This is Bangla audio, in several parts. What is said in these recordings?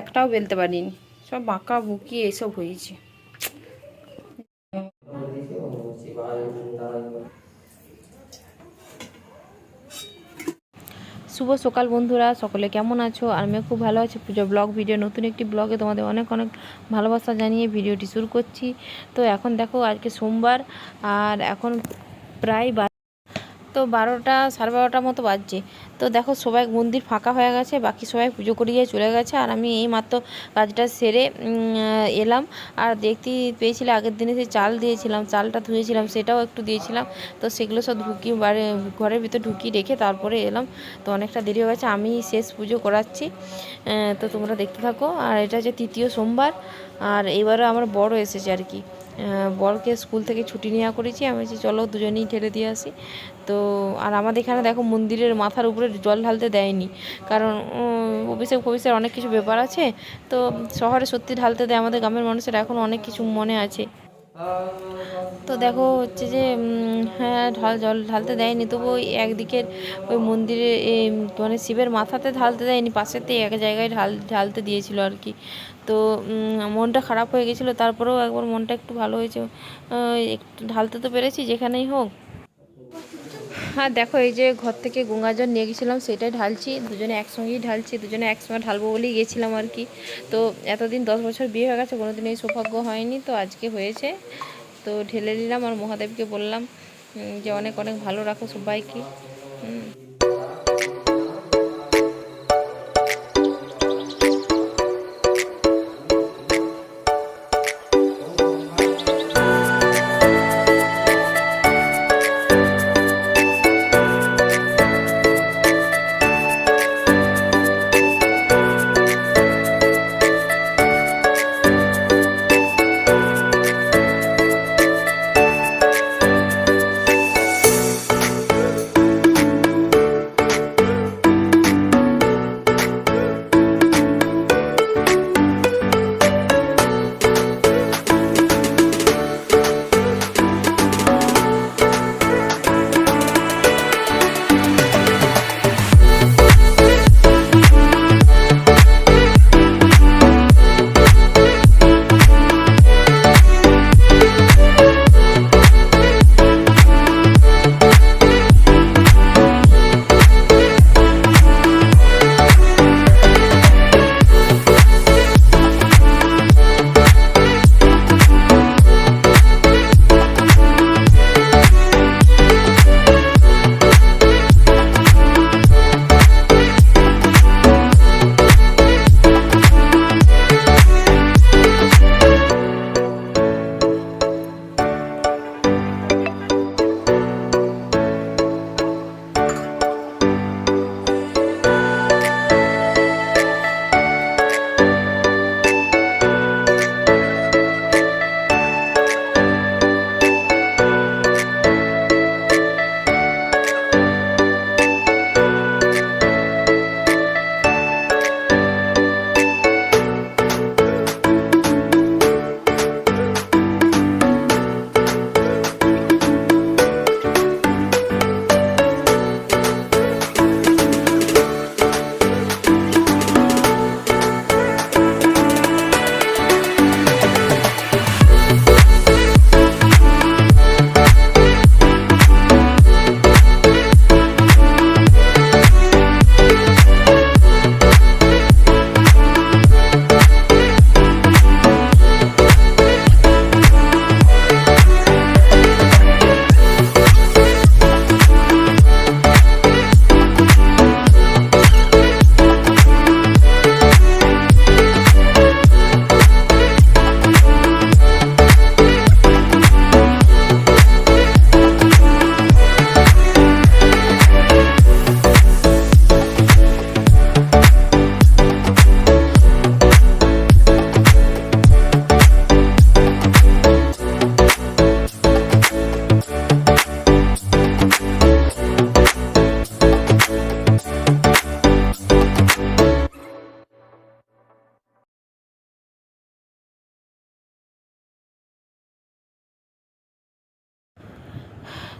একটাও বেলতে পারিনি, সব বাঁকা বুকি এইসব হয়েছে। শুভ সকাল বন্ধুরা, সকলে কেমন আছো? আমিও খুব ভালো আছি। পুজো ব্লগ ভিডিও, নতুন একটি ব্লগে তোমাদের অনেক অনেক ভালোবাসা জানিয়ে ভিডিওটি শুরু করছি। তো এখন দেখো আজকে সোমবার, আর এখন প্রায় 12টা সাড়ে 12টার মতো বাজছে। তো দেখো সবাই মন্দির ফাঁকা হয়ে গেছে, বাকি সবাই পুজো করিয়ে চলে গেছে, আর আমি এই মাত্র কাজটা সেরে এলাম। আর দেখতে পেয়েছিলে আগের দিনে সেই চাল দিয়েছিলাম, চালটা ধুয়েছিলাম, সেটাও একটু দিয়েছিলাম। তো সেগুলো সব ঢুকিয়ে ঘরের ভিতর ঢুকিয়ে রেখে তারপরে এলাম। তো অনেকটা দেরি হয়ে গেছে, আমি শেষ পুজো করাচ্ছি। তো তোমরা দেখতে থাকো। আর এটা হচ্ছে তৃতীয় সোমবার, আর এবারে আমার বড় এসেছে আর কি। বরকে স্কুল থেকে ছুটি নেওয়া করেছি, আমি বলছি চলো দুজনেই ঢেলে দিয়ে আসি। তো আর আমাদের এখানে দেখো মন্দিরের মাথার উপরে জল ঢালতে দেয়নি, কারণ অভিষেক ফভিষেক অনেক কিছু ব্যাপার আছে। তো শহরে সত্যি ঢালতে দেয়, আমাদের গ্রামের মানুষের এখন অনেক কিছু মনে আছে। তো দেখো হচ্ছে যে হ্যাঁ জল ঢালতে দেয়নি, তবু ওই একদিকের ওই মন্দিরে মানে শিবের মাথাতে ঢালতে দেয়নি, পাশেতে এক জায়গায় ঢালতে দিয়েছিল আর কি। তো মনটা খারাপ হয়ে গেছিলো, তারপরেও একবার মনটা একটু ভালো হয়েছে, একটু ঢালতে তো পেরেছি যেখানেই হোক। হ্যাঁ দেখো এই যে ঘর থেকে গঙ্গা জল নিয়ে গেছিলাম, সেটাই ঢালছি, দুজনে একসঙ্গেই ঢালছি, দুজনে একসঙ্গে ঢালবো বলেই গেছিলাম আর কি। তো এতদিন 10 বছর বিয়ে হয়ে গেছে, কোনোদিন এই সৌভাগ্য হয়নি, তো আজকে হয়েছে। তো ঢেলে নিলাম, আর মহাদেবকে বললাম যে অনেক অনেক ভালো রাখো সবাইকে।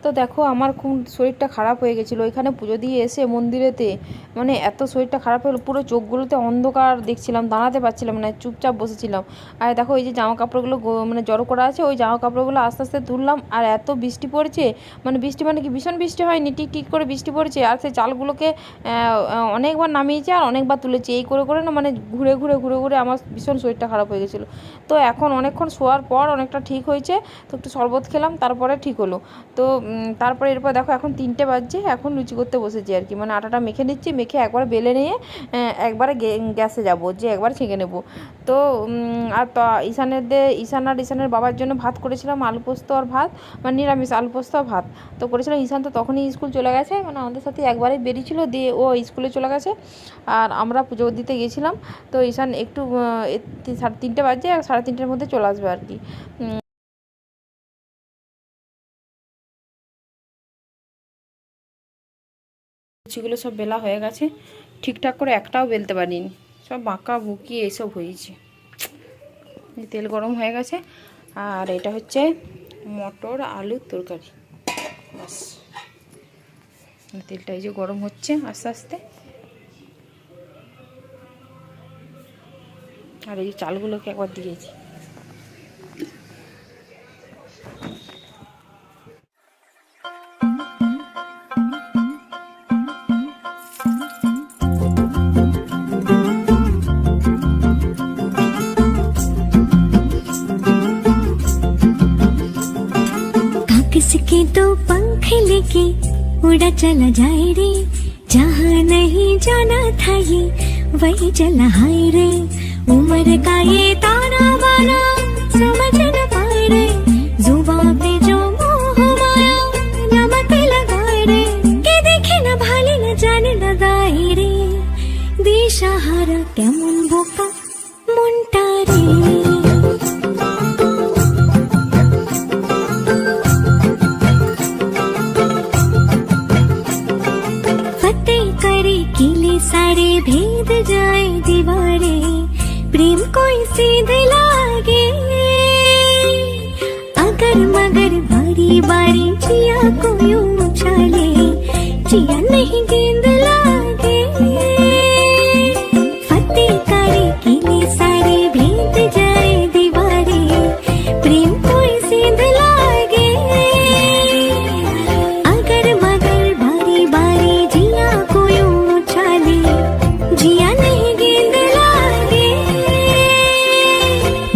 তো দেখো আমার খুব শরীরটা খারাপ হয়ে গেছিলো ওইখানে পুজো দিয়ে এসে মন্দিরেতে, মানে এত শরীরটা খারাপ হলো, পুরো চোখগুলোতে অন্ধকার দেখছিলাম, দাঁড়াতে পারছিলাম না, চুপচাপ বসেছিলাম। আর দেখো এই যে জামা কাপড়গুলো মানে জড়ো করা আছে, ওই জামা কাপড়গুলো আস্তে আস্তে তুললাম। আর এত বৃষ্টি পড়ছে, মানে বৃষ্টি মানে কি ভীষণ বৃষ্টি হয়নি, টিক টিক করে বৃষ্টি পড়ছে। আর সেই চালগুলোকে অনেকবার নামিয়েছে আর অনেকবার তুলেছে, এই করে করে না মানে ঘুরে ঘুরে ঘুরে ঘুরে আমার ভীষণ শরীরটা খারাপ হয়ে গেছিলো। তো এখন অনেকক্ষণ শোয়ার পর অনেকটা ঠিক হয়েছে, তো একটু শরবত খেলাম, তারপরে ঠিক হলো। তো তারপরে এরপর দেখো এখন 3টে বাজছে, এখন লুচি করতে বসেছি আর কি, মানে আটাটা মেখে নিচ্ছি, মেখে একবার বেলে নিয়ে একবারে গ্যাসে যাবো, যে একবার ছেঁকে নেবো। তো আর তো ঈশানের বাবার জন্য ভাত করেছিলাম, আলু পোস্ত আর ভাত, মানে নিরামিষ আলু পোস্ত আর ভাত তো করেছিলাম। ঈশান তো তখনই স্কুল চলে গেছে, মানে আমাদের সাথে একবারেই বেরিয়েছিল, দিয়ে ও স্কুলে চলে গেছে আর আমরা পুজো দিতে গেছিলাম। তো ঈশান একটু 3:30 বাজে, 3:30টার মধ্যে চলে আসবে আর কি। লুচিগুলো সব বেলা হয়ে গেছে, ঠিকঠাক করে একটাও বেলতে পারিনি, সব বাঁকা বুকি এইসব হয়েছে। তেল গরম হয়ে গেছে, আর এটা হচ্ছে মটর আলুর তরকারি, বাস। তেলটা এই যে গরম হচ্ছে আস্তে আস্তে, আর এই যে চালগুলোকে একবার দিয়েছি। किसके तो पंख लेके उड़ा चला जाए रे, जहाँ नहीं जाना था ये वही चला हाय रे। उम्र का ये ताना बाना समझ न पाए रे, जुबान पे जो मोह माया नमक लगाए रे, के देखे न भाले न जाने न दाए रे, दिशाहारा केमन बोका मुंटा रे। किले सारे भेद जाए दीवारे, प्रेम कोई सीधे लागे, अगर मगर बारी बारी जिया को यूं उछाले, जिया नहीं गेंद लागे। फतेह करे किले सारे भेद जाए दीवारे, प्रेम कोई सीधे लागे, अगर मगर बारी बारी जिया को जिया नहीं गेंद लागे।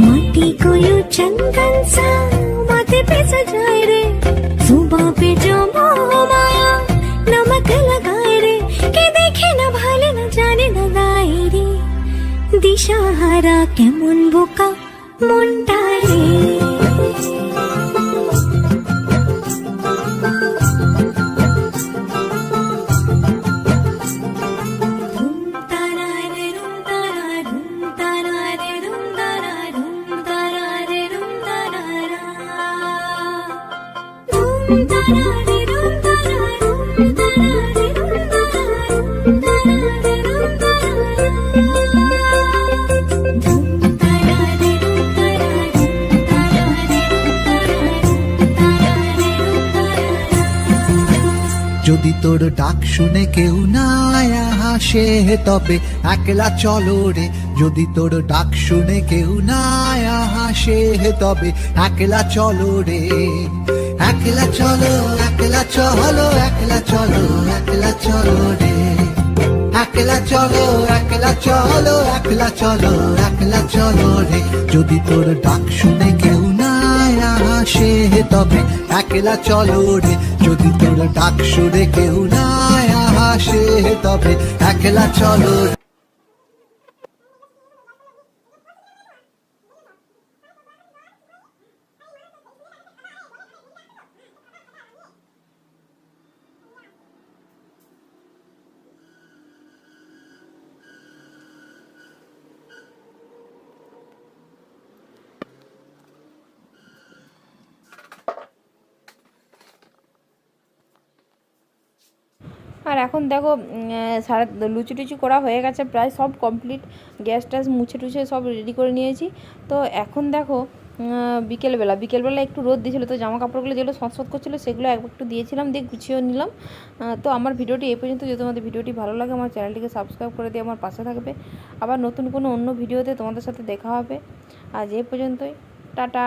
माटी को यूं चंदन सा माथे पे सजाए रे, जुबां पे जो मोह माया नमक लगाए रे, के देखे न भाले न जाने न गाए रे, दिशाहारा केमन बोका मुंटा रे। যদি তোর ডাক শুনে কেউ না আসে তবে একলা চলো রে, যদি তোর ডাক শুনে কেউ না আসে তবে একলা চলো রে, একলা চলো একলা চলো একলা চলো একলা চলো রে, একলা চলো একলা চলো একলা চলো একলা চলো রে, যদি তোর ডাক শুনে কেউ না আসে তবে একলা চলো রে, যদি তোর ডাক শুনে কেউ না আসে তবে একলা চলো রে। আর এখন দেখো লুচি টুচি করা হয়ে গেছে, প্রায় সব কমপ্লিট, গ্যাস ট্যাস মুছে টুছে সব রেডি করে নিয়েছি। তো এখন দেখো বিকেলবেলা একটু রোদ দিয়েছিলো, তো জামা কাপড়গুলো যেগুলো সৎ করছিলো সেগুলো একটু দিয়েছিলাম, দিয়ে গুছিয়েও নিলাম। তো আমার ভিডিওটি এই পর্যন্ত। যদি তোমাদের ভিডিওটি ভালো লাগে আমার চ্যানেলটিকে সাবস্ক্রাইব করে দিয়ে আমার পাশে থাকবে। আবার নতুন কোনো অন্য ভিডিওতে তোমাদের সাথে দেখা হবে। আজ এই পর্যন্তই, টাটা।